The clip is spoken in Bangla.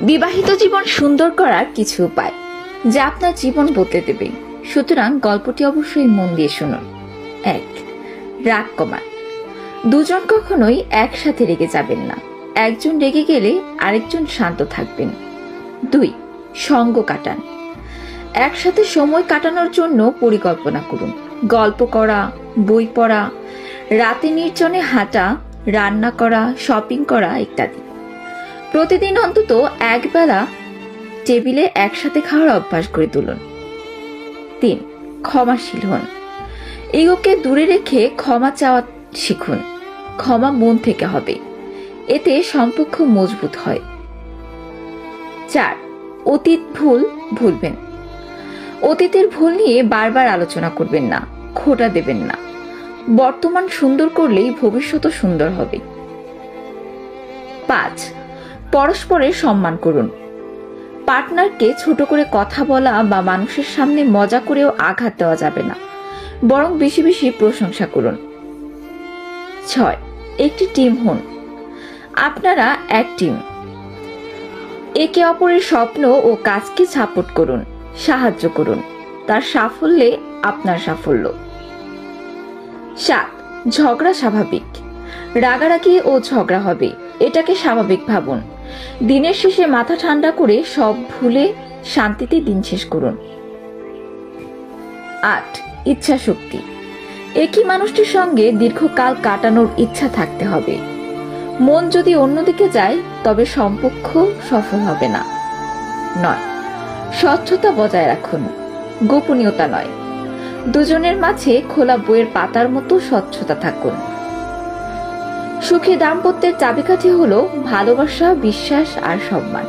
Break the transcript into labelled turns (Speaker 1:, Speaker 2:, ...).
Speaker 1: বিবাহিত জীবন সুন্দর করার কিছু উপায় যা আপনার জীবন বদলে দেবে। সুতরাং গল্পটি অবশ্যই মন দিয়ে শুনুন। 1. রাগ কমান। দুজন কখনোই একসাথে রেগে যাবেন না। একজন রেগে গেলে আরেকজন শান্ত থাকবেন। 2. সঙ্গ কাটান। একসাথে সময় কাটানোর জন্য পরিকল্পনা করুন। গল্প করা, বই পড়া, রাতে নির্জনে হাঁটা, রান্না করা, শপিং করা ইত্যাদি। প্রতিদিন অন্তত একবেলা টেবিলে একসাথে খাওয়ার অভ্যাস করে তুলুন। 3. ক্ষমাশীল হন। ইগোকে দূরে রেখে ক্ষমা চাওয়া শিখুন। ক্ষমা মন থেকে হবে, এতে সম্পর্ক মজবুত হয়। 4. অতীত ভুল ভুলবেন। অতীতের ভুল নিয়ে বারবার আলোচনা করবেন না, খোঁটা দেবেন না। বর্তমান সুন্দর করলেই ভবিষ্যৎও সুন্দর হবে। 5. পরস্পরের সম্মান করুন। পার্টনারকে ছোট করে কথা বলা বা মানুষের সামনে মজা করেও আঘাত দেওয়া যাবে না, বরং বেশি বেশি প্রশংসা করুন। 6. একটি টিম হন। আপনারা এক টিম। একে অপরের স্বপ্ন ও কাজকে সাপোর্ট করুন, সাহায্য করুন। তার সাফল্যে আপনার সাফল্য। 7. ঝগড়া স্বাভাবিক। রাগারাগি ও ঝগড়া হবে, এটাকে স্বাভাবিক ভাবুন। দিনের শেষে মাথা ঠান্ডা করে সব ভুলে শান্তিতে দিন শেষ করুন। 8. ইচ্ছা শক্তি। একই মানুষটির সঙ্গে দীর্ঘকাল কাটানোর ইচ্ছা থাকতে হবে। মন যদি অন্যদিকে যায় তবে সম্পর্ক সফল হবে না। 9. স্বচ্ছতা বজায় রাখুন, গোপনীয়তা নয়। দুজনের মাঝে খোলা বইয়ের পাতার মতো স্বচ্ছতা থাকুন। সুখী দাম্পত্যের চাবিকাঠি হলো ভালোবাসা, বিশ্বাস আর সম্মান।